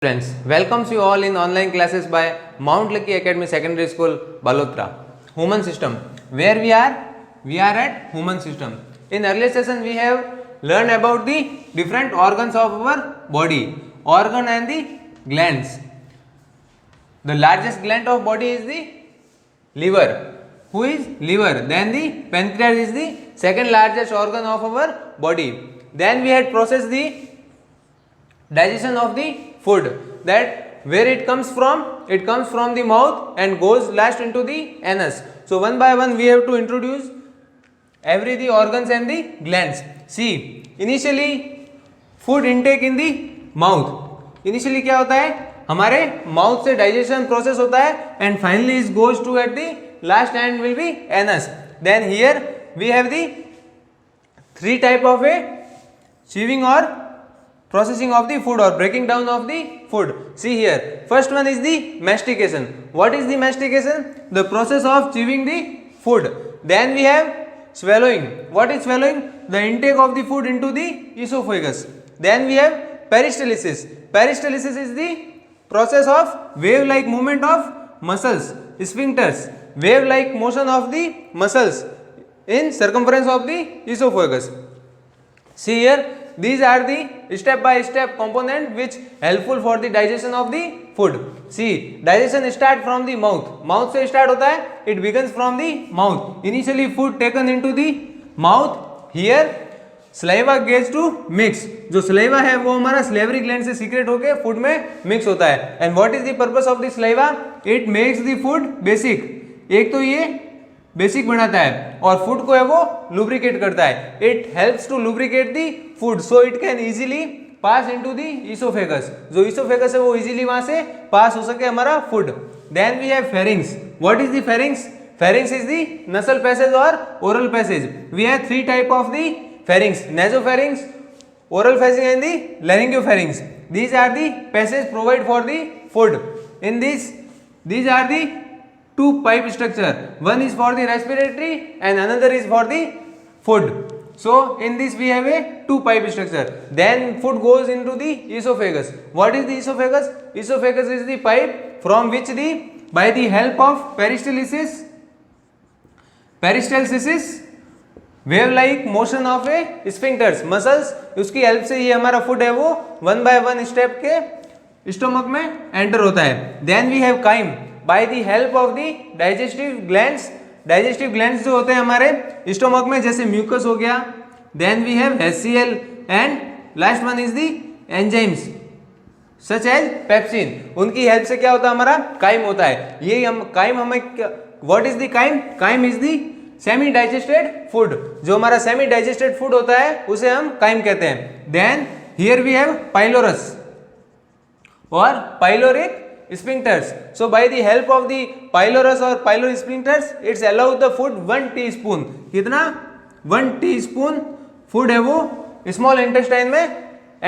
Friends, welcomes you all in online classes by Mount Lucky Academy Secondary School, Balotra. Human system. Where we are? We are at human system. In earlier session, we have learned about the different organs of our body, organ and the glands. The largest gland of body is the liver. Who is liver? Then the pancreas is the second largest organ of our body. Then we had processed the digestion of the food, that where it comes from the mouth and goes last into the anus. So one by one we have to introduce every the organs and the glands. See, initially food intake in the mouth. Initially क्या होता है, हमारे mouth से digestion process होता है and finally is goes to at the last end will be anus. Then here we have the three type of a chewing or processing of the food or breaking down of the food. See here, first one is the mastication. What is the mastication? The process of chewing the food. Then we have swallowing. What is swallowing? The intake of the food into the esophagus. Then we have peristalsis. Peristalsis is the process of wave like movement of muscles, sphincters, wave like motion of the muscles in circumference of the esophagus. See here, these are the step by step component which helpful for the digestion of the food. See, digestion start from the mouth. Mouth से start होता है. It begins from the mouth. Initially food taken into the mouth. Here saliva gets to mix. जो saliva है वो हमारा salivary gland से secrete होके food में mix होता है. And what is the purpose of the saliva? It makes the food basic. एक तो ये बेसिक बनाता है और फूड को है वो लुब्रिकेट करता है. It helps to lubricate the food so it can easily pass into the oesophagus. जो ईसोफेगस है वो इजीली वहां से पास हो सके हमारा food. Then we have pharynx. What is the pharynx? Pharynx is the nasal passage और oral passage. We have three type of the pharynx, nasopharynx, oral pharynx and the laryngopharynx. These are the passage provide for the food. In this these are the two pipe structure. One is for the respiratory and another is for the food. So in this we have a two pipe structure. Then food goes into the esophagus. What is the esophagus? Esophagus is the pipe from which the by the help of peristalsis wave like motion of a sphincters muscles, उसकी help से ये हमारा food है वो one by one step के stomach में enter होता है. Then we have chyme. By the help of the digestive glands. Digestive glands जो होते हैं हमारे स्टोमक में, जैसे म्यूकस हो गया. Then we have HCl and last one is the enzymes such as pepsin. उनकी हेल्प से क्या होता है, हमारा काइम होता है. ये हम काइम हमें, what is the chyme? Chyme is the semi digested food. जो हमारा सेमी डाइजेस्टेड फूड होता है उसे हम काइम कहते हैं. Then here we have pylorus और pyloric sphincters. So by the help of the pylorus or pyloric sphincters, it's allow the food 1 teaspoon. कितना? 1 teaspoon food है वो small intestine में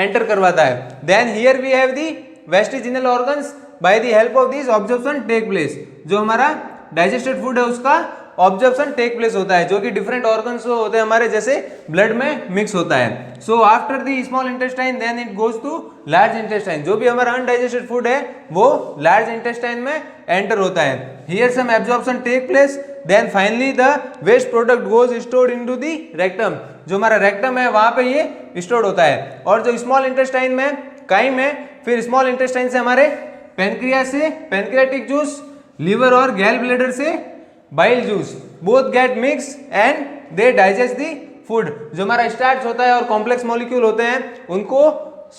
enter करवाता है. Then here we have the vestiginal organs. By the help of these absorption take place. जो हमारा digested food है उसका ऑब्जर्प्शन टेक प्लेस होता है, जो कि डिफरेंट ऑर्गन्स होते हैं हमारे, जैसे ब्लड में मिक्स होता है. So after the small intestine then it goes to large intestine. जो भी हमारा अनडाइजेस्टेड फूड है वो लार्ज इंटेस्टाइन में एंटर होता है. Here some absorption take place. Then finally the waste product goes stored into the rectum. जो हमारा रेक्टम है वहां पे ये स्टोर्ड होता है. और जो स्मॉल इंटेस्टाइन में काइम है, फिर स्मॉल इंटेस्टाइन से हमारे पेनक्रियास से पेनक्रियाटिक जूस, लिवर और गैल ब्लैडर से bile juice, both get mix and they digest the food. जो हमारा स्टार्च होता है और कॉम्प्लेक्स मॉलिक्यूल होते हैं उनको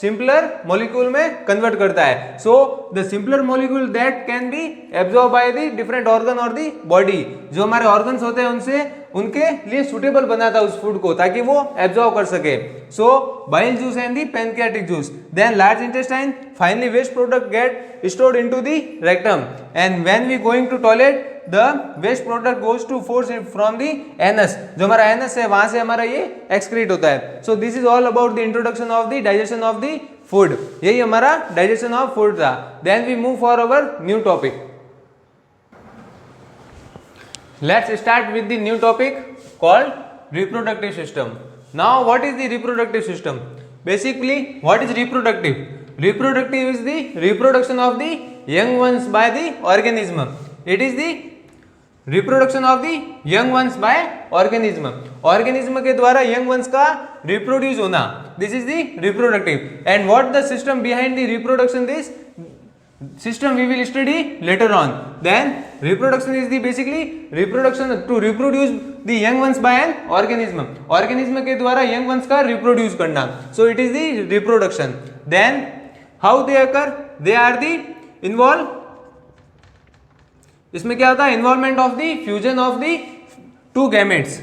सिंपलर मॉलिक्यूल में कन्वर्ट करता है. So the simpler molecule that can be absorb by the different organ और द बॉडी. जो हमारे ऑर्गन्स होते हैं उनसे उनके लिए सुटेबल बनाता है उस फूड को, ताकि वो एब्जॉर्ब कर सके. So bile juice and the pancreatic juice. Then large intestine, finally waste product get stored into the rectum. And when we going to toilet the waste product goes to force from the anus. जो हमारा anus है वहां से हमारा ये excrete होता है. So this is all about the introduction of the digestion of the food. यही हमारा digestion of food था. Then we move for our new topic. Let's start with the new topic called reproductive system. Now what is the reproductive system? Basically what is reproductive? Reproductive is the reproduction of the young ones by the organism. It is the reproduction of the young ones bye organism, organism के द्वारा young ones का reproduce होना, this is the reproductive. And what the system behind the reproduction, this system we will study later on. Then reproduction is the basically reproduction to reproduce the young ones by an organism, organism के द्वारा young ones का reproduce करना, so it is the reproduction. Then how they occur, they are the involve, इसमें क्या होता है, involvement of the fusion of the two gametes,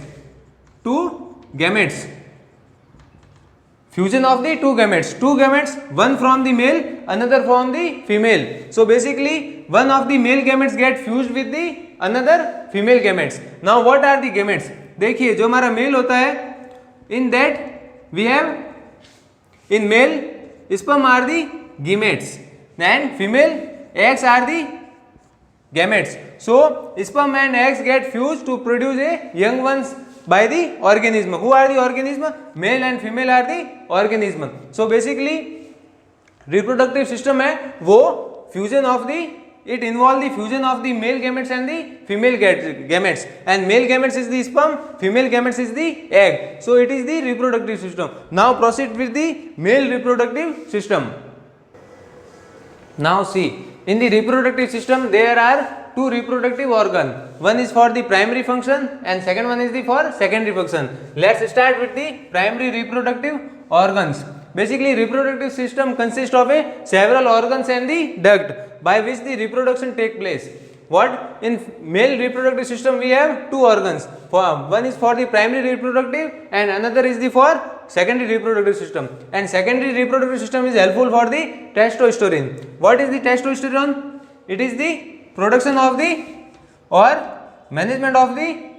fusion of the two gametes, one from the male, another from the female. So basically one of the male gametes get fused with the another female gametes. Now what are the gametes? देखिए जो हमारा mail होता है, in that we have, in male sperm are the gametes and female eggs are the gametes. So sperm and eggs get fused to produce a young ones by the organism. Who are the organism? Male and female are the organism. So basically reproductive system है वो fusion of the, it involve the fusion of the male gametes and the female gametes, and male gametes is the sperm, female gametes is the egg. So it is the reproductive system. Now proceed with the male reproductive system. Now see, in the reproductive system there are two reproductive organs. One is for the primary function and second one is the for secondary function. Let's start with the primary reproductive organs. Basically reproductive system consists of a several organs and the duct by which the reproduction take place. What? In male reproductive system we have two organs. One is for the primary reproductive and another is the for secondary reproductive system. And secondary reproductive system is helpful for the testosterone. What is the testosterone? It is the production of the or management of the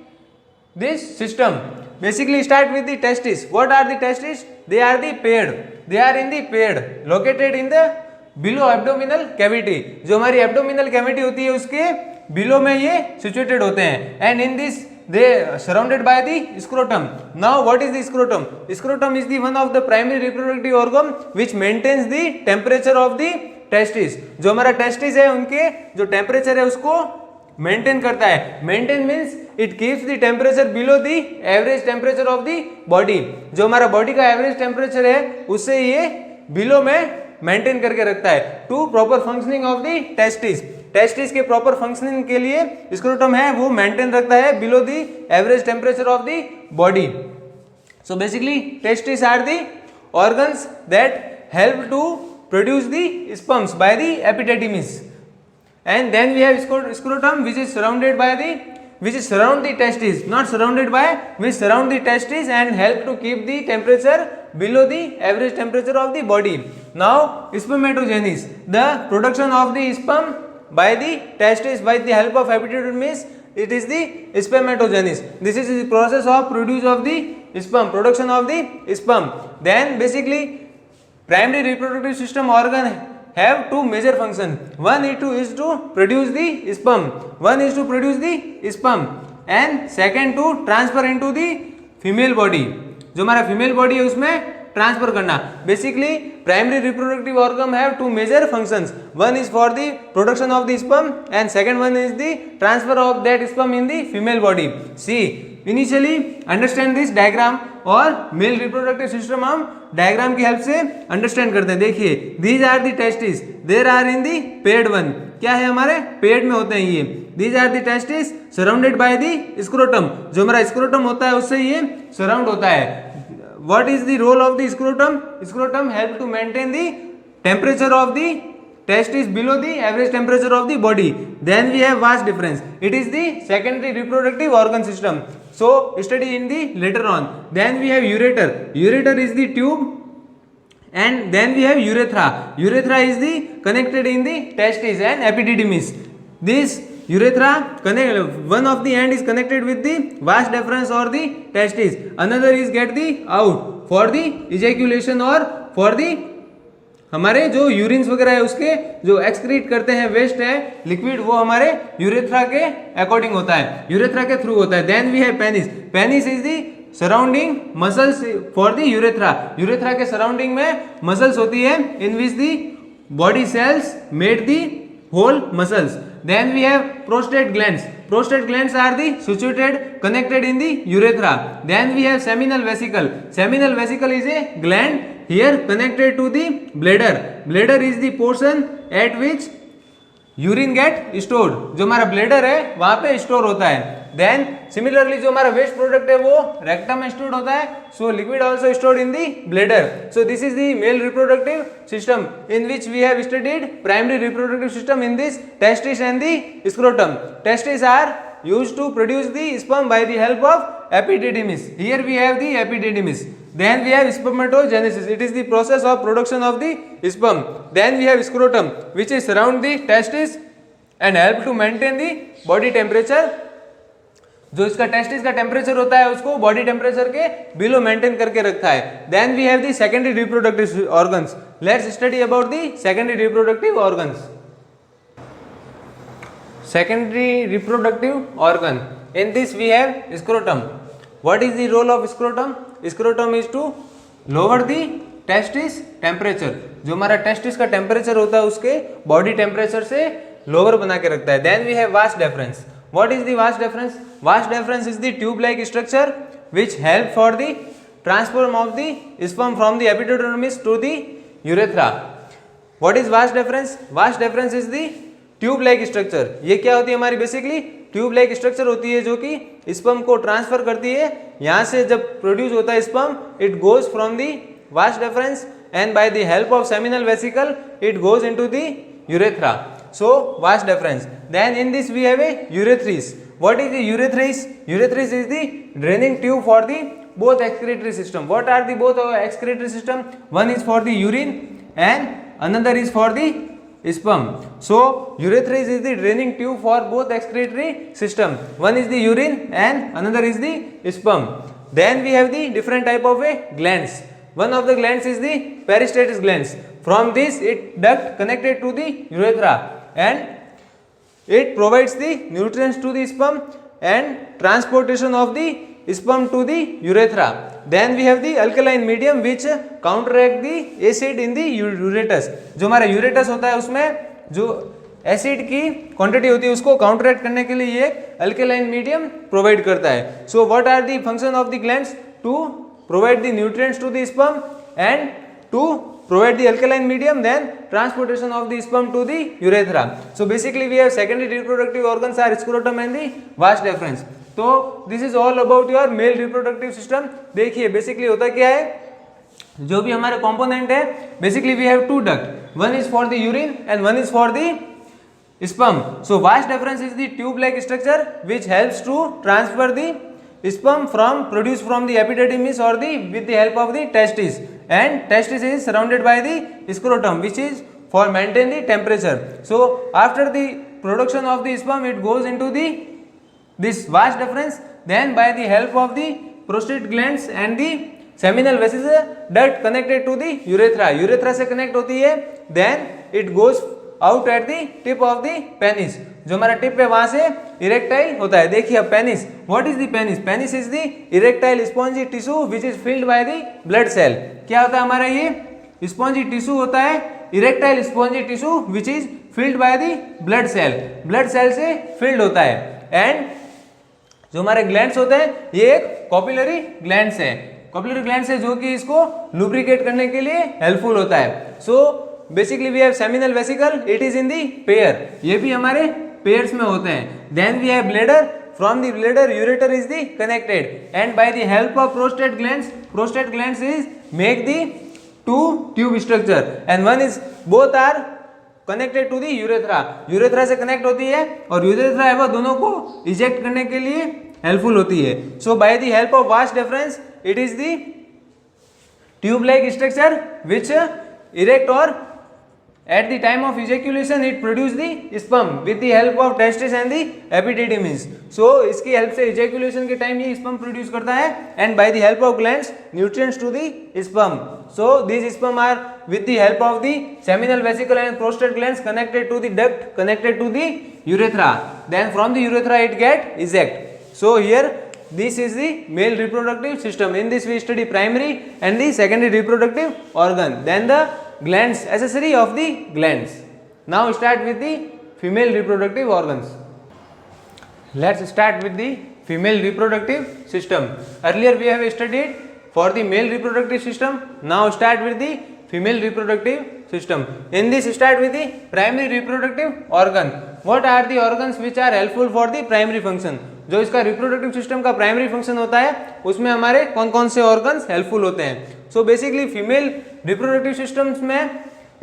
this system. Basically start with the testes. What are the testes? They are the paired. They are in the paired, located in the below abdominal cavity. जो हमारी abdominal cavity होती है उसके below में ये situated होते हैं. And in this they surrounded by the scrotum. Now what is the scrotum? Scrotum is the one of the primary reproductive organ which maintains the temperature of the testis. जो हमारा testis है उनके जो temperature है उसको maintain करता है. Maintain means it keeps the temperature below the average temperature of the body. जो हमारा बॉडी का एवरेज टेम्परेचर है उससे ये बिलो में मेंटेन करके रखता है. To proper functioning of the testis. Testis के प्रॉपर फंक्शनिंग के लिए स्क्रोटम है वो मेंटेन रखता है below the average temperature of the body. So basically testis are the organs that help to produce the sperms by the epididymis. And then we have scrotum which is surround the testes, not surrounded by, which surround the testes and help to keep the temperature below the average temperature of the body. Now spermatogenesis, the production of the sperm by the testes by the help of epididymis, it is the spermatogenesis. This is the process of produce of the sperm, production of the sperm. Then basically primary reproductive system organ have two major functions. One is to produce the sperm. And second to transfer into the female body. जो हमारा female body है उसमें transfer करना. Basically primary reproductive organ have two major functions. One is for the production of the sperm and second one is the transfer of that sperm in the female body. See initially understand this diagram, और male reproductive system हम diagram की help से understand करते हैं. देखिए these are the testis, there are in the paired one. क्या है हमारे पेड में होते हैं ये. These are the testis surrounded by the scrotum. जो हमारा स्क्रोटम होता है उससे ये सराउंड होता है. What is the role of the scrotum? Scrotum help to maintain the temperature of the testis below the average temperature of the body. Then we have vast difference. It is the secondary reproductive organ system. So study in the later on. Then we have ureter. Ureter is the tube, and then we have urethra. Urethra is the connected in the testis and epididymis. This urethra one of the end is connected with the vas deferens or the testis. Another is get the out for the ejaculation or for the हमारे जो यूरिन्स वगैरह है उसके जो excrete करते हैं waste है liquid, वो हमारे यूरेथ्रा के अकॉर्डिंग होता है, यूरेथ्रा के थ्रू होता है. Then we have penis. Penis is the surrounding muscles for the urethra, urethra के सराउंडिंग में मसल्स होती है in which the body cells made the whole muscles. Then we have prostate glands. Prostate glands are the situated connected in the urethra. Then we have seminal vesicle. Seminal vesicle is a gland here connected to the bladder. Bladder is the portion at which urine get stored, जो हमारा bladder है वहां पे store होता है. Then similarly जो हमारा waste product है वो रेक्टम में स्टोर्ड होता है. So liquid also stored in the bladder. So this is the male reproductive system in which we have studied primary reproductive system in this testis and the scrotum. Testis are used to produce the sperm by the help of epididymis. Here we have the epididymis. Then we have spermatogenesis. It is the process of production of the sperm. Then we have scrotum, which is surround the testis and help to maintain the body temperature. जो इसका testis का temperature होता है उसको body temperature के below maintain करके रखता है. Then we have the secondary reproductive organs. Let's study about the secondary reproductive organs. Secondary reproductive organ. In this we have scrotum. What is the role of scrotum? Scrotum is to lower the testis temperature. जो हमारा testis का temperature होता है उसके body temperature से lower बना के रखता है. Then we have vas deferens. What is the vas deferens? Vas deferens is the tube-like structure which help for the transfer of the sperm from the epididymis to the urethra. What is vas deferens? Vas deferens is the tube like structure. ये क्या होती है हमारी basically tube like structure होती है जो कि sperm को ट्रांसफर करती है. यहाँ से जब प्रोड्यूस होता है sperm it goes from the vas deferens and by the help of seminal vesicle it goes into the urethra. So vas deferens. Then in this we have a urethra. What is the urethra? Urethra is the draining tube for the both excretory system. What are the both excretory system? One is for the urine and another is for the sperm. So urethra is the draining tube for both excretory system. One is the urine and another is the sperm. Then we have the different type of glands. One of the glands is the peristatis glands. From this it duct connected to the urethra and it provides the nutrients to the sperm and transportation of the sperm to the urethra. Then we have the alkaline medium which counteract the acid in the uretus. जो हमारा यूरेटस होता है उसमें जो acid की quantity होती है उसको काउंटरैक्ट करने के लिए ये अल्कलाइन मीडियम प्रोवाइड करता है. So what are the function of the glands? To provide the nutrients to the sperm and to provide the alkaline medium, then transportation of the sperm to the urethra. So basically we have secondary reproductive organs are scrotum and the vas deferens. तो this is all about your male reproductive system. देखिए basically होता क्या है, जो भी हमारे component है basically we have two duct. One is for the urine and one is for the sperm. So vas deferens is the tube like structure which helps to transfer the sperm from produced from the epididymis or the with the help of the testis, and testis is surrounded by the scrotum which is for maintain the temperature. So after the production of the sperm it goes into the this vas deferens. Then by the help of the prostate glands and the seminal vesicle duct connected to the urethra, urethra से connect होती है. Then it goes out at the tip of the penis. जो हमारा tip है वहां से erectile होता है. देखिए अब penis, what is the penis? Penis is the erectile spongy tissue which is filled by the blood cell. क्या होता है हमारा ये स्पॉन्जी टिश्यू होता है, erectile spongy tissue which is filled by the blood cell. Blood cell से filled होता है. एंड जो हमारे ग्लैंड्स होते हैं ये एक कॉपुलरी ग्लैंड्स है. कॉपुलरी ग्लैंड्स है जो कि इसको लुब्रिकेट करने के लिए हेल्पफुल होता है. So basically we have seminal vesicle, it is in the pair. ये भी हमारे पेयर्स में होते हैं. Then we have bladder. From the bladder ureter is the connected and by the help of prostate glands is make the two tube structure and one is both are connected to the urethra. Urethra से connect होती है और urethra है वो दोनों को eject करने के लिए हेल्पफुल होती है. So by the help of vas deferens it is the tube like structure which erect और at the time of ejaculation it produce the sperm with the help of testis and the epididymis. So इसकी help से ejaculation के time ये sperm produce करता है and by the help of glands nutrients to the sperm. So these sperm are with the help of the seminal vesicle and prostate glands connected to the duct connected to the urethra. Then from the urethra it get eject. So here this is the male reproductive system. In this we study primary and the secondary reproductive organ, then the glands, accessory of the glands. Now start with the female reproductive organs. Let's start with the female reproductive system. Earlier we have studied for the male reproductive system. Now start with the female reproductive system. In this start with the primary reproductive organ. What are the organs which are helpful for the primary function? जो इसका reproductive system का primary function होता है उसमें हमारे कौन कौन से ऑर्गन्स हेल्पफुल होते हैं. So basically female reproductive systems में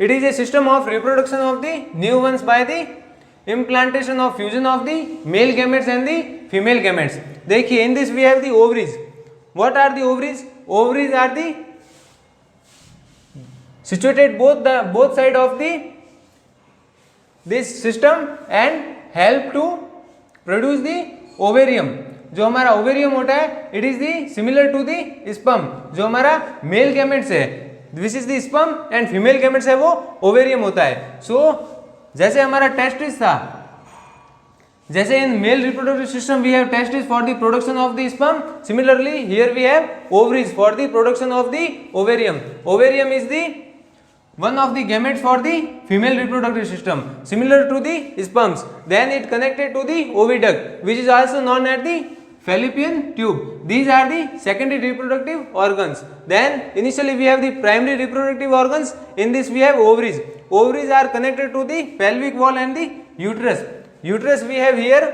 it is a system of reproduction of the new ones by the implantation of fusion of the male gametes and the female gametes. देखिए in this we have the ovaries. What are the ovaries? Ovaries are the situated both side of the this system and help to produce the ovarium. जो हमारा ovarium होता है it is the similar to the sperm. जो हमारा male gametes है this is the sperm and female gametes है वो ओवेरियम होता है. सो जैसे हमारा टेस्टिस था, जैसे in male reproductive system we have testis for the production of the sperm, similarly here we have ovaries for the production of the ovarium. Ovarium is the one of the gametes for the female reproductive system similar to the sperms. Then it connected to the oviduct which is also known as the fallopian tube. These are the secondary reproductive organs. Then initially we have the primary reproductive organs. In this we have ovaries. Ovaries are connected to the pelvic wall and the uterus. Uterus we have here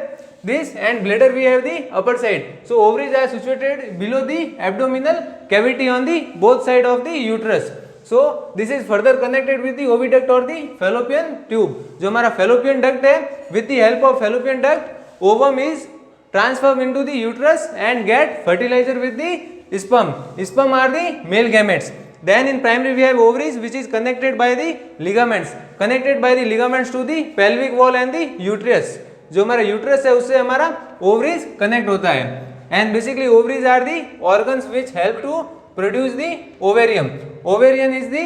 this and bladder we have the upper side. So ovaries are situated below the abdominal cavity on the both side of the uterus. So this is further connected with the oviduct or the fallopian tube. जो हमारा fallopian duct है, with the help of fallopian duct, ovum is transformed into the uterus and get fertilizer with the sperm. Sperm are the male gametes. Then in primary we have ovaries which is connected by the ligaments. Connected by the ligaments to the pelvic wall and the uterus. जो हमारा uterus है उससे हमारा ovaries connect होता है. And basically ovaries are the organs which help to produce the ovarium. Ovarian is the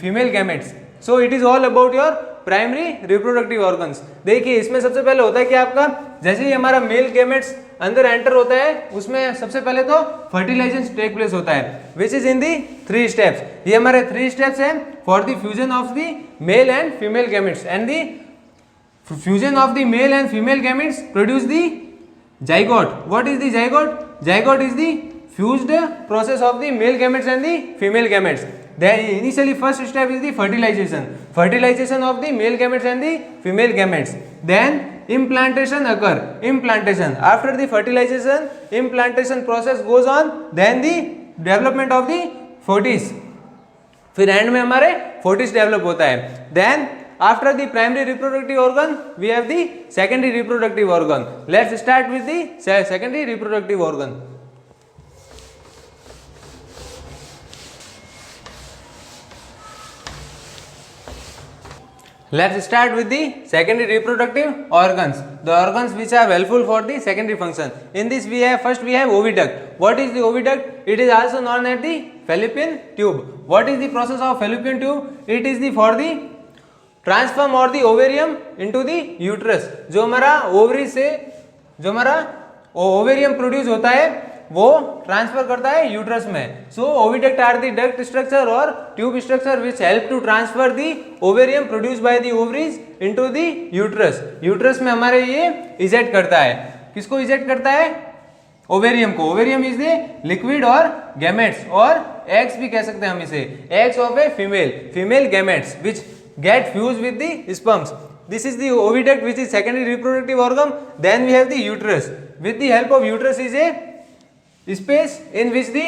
female gametes. So it is all about your primary reproductive organs. देखिए इसमें सबसे पहले होता है कि आपका जैसे ही हमारा मेल गेमेट्स अंदर एंटर होता है उसमें सबसे पहले तो फर्टिलाइजेशन टेक प्लेस होता है which is in the 3 steps. ये हमारे 3 स्टेप्स हैं for the fusion of the male and female gametes. And the fusion of the male and female gametes produce the zygote. What is the zygote? Zygote is the fused process of the male gametes and the female gametes. Then initially first step is the fertilization. Fertilization of the male gametes and the female gametes. Then implantation occur. Implantation. After the fertilization, implantation process goes on. Then the development of the foetus. फिर end में हमारे foetus develop होता है. Then after the primary reproductive organ we have the secondary reproductive organ. Let's start with the secondary reproductive organ. Let's start with the secondary reproductive organs. The organs which are helpful for the secondary function. In this we have first we have oviduct. What is the oviduct? It is also known as the fallopian tube. What is the process of fallopian tube? It is the for the transform or the ovarium into the uterus. जो हमारा ovary से जो हमारा ओवेरियम produce होता है वो transfer करता है यूट्रस में. So oviduct are the duct structure और tube structure which help to transfer the ovarium produce by the ovaries into the uterus. Uterus में हमारे ये इजेक्ट करता है. किसको इजेक्ट करता है? ओवेरियम को. ओवेरियम इज द लिक्विड और गैमेट्स और एग्स भी कह सकते हैं हम इसे. Eggs of a female gametes which get fused with the sperms. This is the oviduct which is secondary reproductive organ. Then we have the uterus. With the help of uterus is a space in which the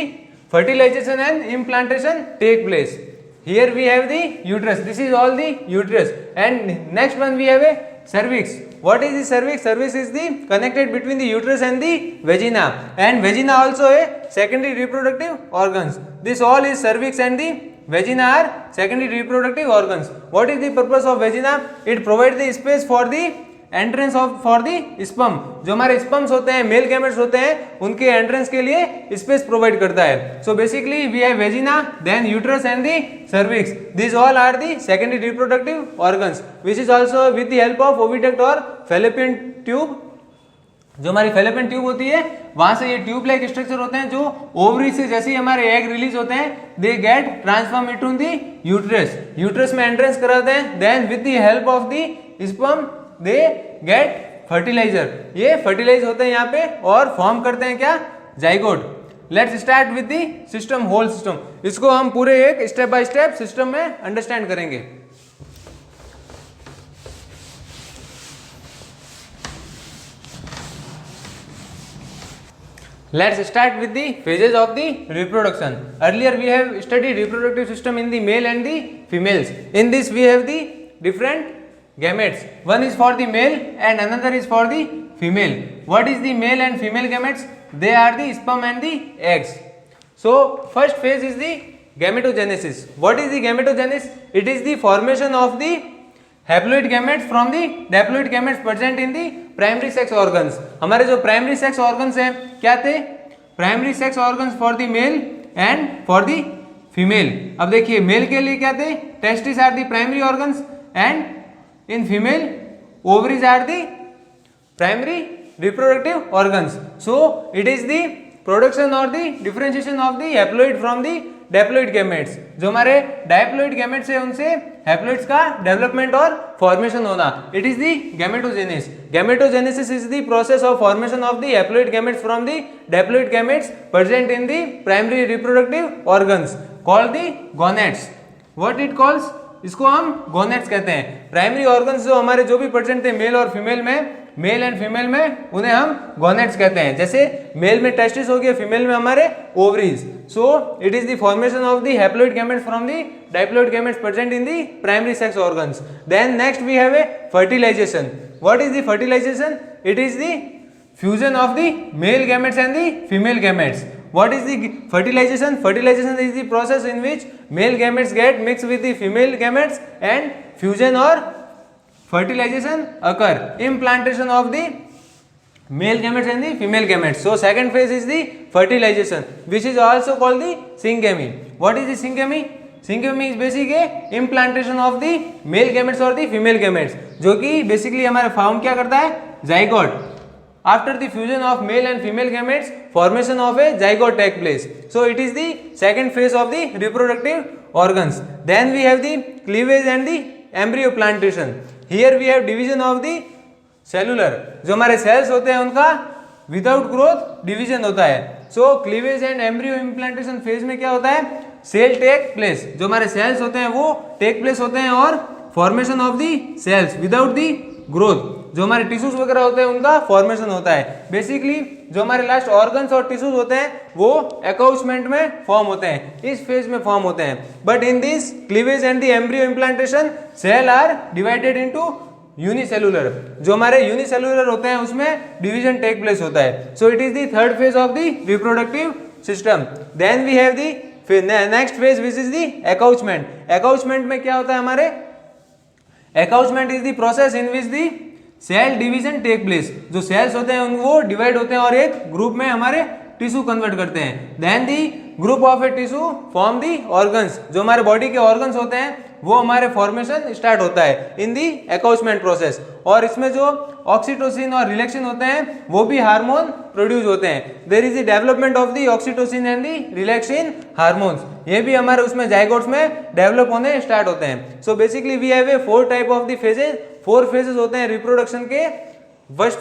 fertilization and implantation take place. Here we have the uterus. This is all the uterus. And next one we have a cervix. What is the cervix? Cervix is the connected between the uterus and the vagina. And vagina also a secondary reproductive organs. This all is cervix and the vagina are secondary reproductive organs. What is the purpose of vagina? It provides the space for the entrance of for the sperm. जो हमारे sperms होते हैं mail gametes होते हैं उनके entrance के लिए space provide करता है. So basically we have vagina, then uterus and the cervix. These all are the secondary reproductive organs which is also with the help of oviduct or fallopian tube जो हमारी fallopian tube होती है वहां से ये tube like structure होते हैं जो ओवरी से जैसे ही हमारे एग रिलीज होते हैं they get transform into the uterus, uterus में एंट्रेंस कराते हैं, then with the help of the sperm they get fertiliser, ये फर्टिलाइज होते हैं यहाँ पे और फॉर्म करते हैं क्या, zygote. Let's start with the system, whole system, इसको हम पूरे एक स्टेप बाय स्टेप सिस्टम में अंडरस्टैंड करेंगे। Let's start with the phases of the reproduction. Earlier we have studied reproductive system in the male and the females. In this we have the different gametes. One is for the male and another is for the female. What is the male and female gametes? They are the sperm and the eggs. So first phase is the gametogenesis. What is the gametogenesis? It is the formation of the haploid gametes from the diploid gametes present in the primary sex organs. हमारे जो primary sex organs हैं क्या थे, primary sex organs for the male and for the female. अब देखिए male के लिए क्या थे, testis are the primary organs and in female ovaries are the primary reproductive organs. So it is the production और the differentiation of the haploid from the diploid gametes. जो हमारे डायप्लोइड gametes है उनसे हैप्लोइड्स का डेवलपमेंट और formation होना, it is the gametogenesis. Gametogenesis is the process of formation of the haploid gametes from the diploid gametes present in the primary reproductive organs called the gonads. What it calls, इसको हम gonads कहते हैं। Primary organs जो हमारे जो भी present थे mail और फीमेल में, मेल एंड फीमेल में, उन्हें हम गोनेट्स कहते हैं। जैसे मेल में टेस्टिस हो गया, फीमेल में हमारे ovaries. So it is the formation of the haploid gametes from the diploid gametes present in the primary sex organs. Then next we have a fertilisation. What is the fertilisation? It is the fusion of the male gametes and the female gametes. What is the fertilization? Fertilization is the process in which male gametes get mixed with the female gametes and fusion or fertilization occur. Implantation of the male gametes and the female gametes. So second phase is the fertilization, which is also called the syngamy. What is the syngamy? Syngamy is basically implantation of the male gametes or the female gametes, जो कि basically हमारा farm क्या करता है, zygote. After the fusion of male and female gametes, formation of a zygote take place. So it is the second phase of the reproductive organs. Then we have the cleavage and the embryo plantation. Here we have division of the cellular. जो हमारे cells होते हैं उनका without growth division होता है. So cleavage and embryo implantation phase में क्या होता है, cell take place. जो हमारे cells होते हैं वो take place होते हैं और formation of the cells without the growth. जो हमारे टिश्यूज वगैरह होते हैं उनका फॉर्मेशन होता है। बेसिकली जो हमारे लास्ट ऑर्गन्स और टिश्यूज होते हैं वो एकाउचमेंट में फॉर्म होते हैं, इस फेज में फॉर्म होते हैं। But in this cleavage and the embryo implantation cell are divided into unicellular. जो हमारे यूनिसेलुलर होते हैं उसमें डिवीजन टेक प्लेस होता है। So it is the third phase of the reproductive system. Then we have the next phase which is the accouchement. Accouchement में क्या होता है हमारे, accouchement is the process in which the cell division take place. जो cells होते हैं वो divide होते हैं और एक ग्रुप में हमारे टिश्यू कन्वर्ट करते हैं। Then the group of a tissue form the organs. जो हमारे बॉडी के ऑर्गन्स होते हैं वो हमारे फॉर्मेशन स्टार्ट होता है इन दी एकाउचमेंट प्रोसेस। और इसमें जो ऑक्सीटोसिन और रिलैक्सिन होते हैं वो भी हार्मोन प्रोड्यूस होते हैं। There is the development of the oxytocin and the relaxin hormones, ये भी हमारे उसमें जाइगोट्स में डेवलप होने स्टार्ट होते हैं। So basically we have a 4 type of the phases. 4 phases होते हैं रिप्रोडक्शन के।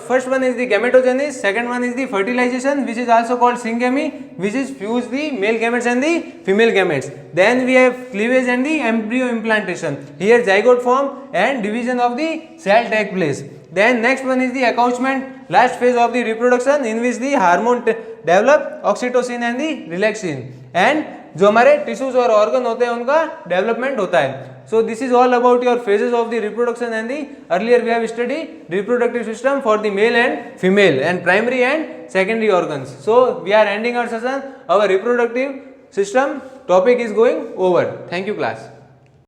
First one is the gametogenesis, second one is the fertilization, which is also called syngamy, which is fuse the male gametes and the female gametes. Then we have cleavage and the embryo implantation. Here zygote form and division of the cell take place. Then next one is the accouchement, last phase of the reproduction in which the hormone develop, oxytocin and the relaxin, and जो हमारे tissues और organ होते हैं उनका development होता है। So this is all about your phases of the reproduction and the earlier we have study reproductive system for the male and female and primary and secondary organs. So we are ending our session, our reproductive system topic is going over. Thank you class.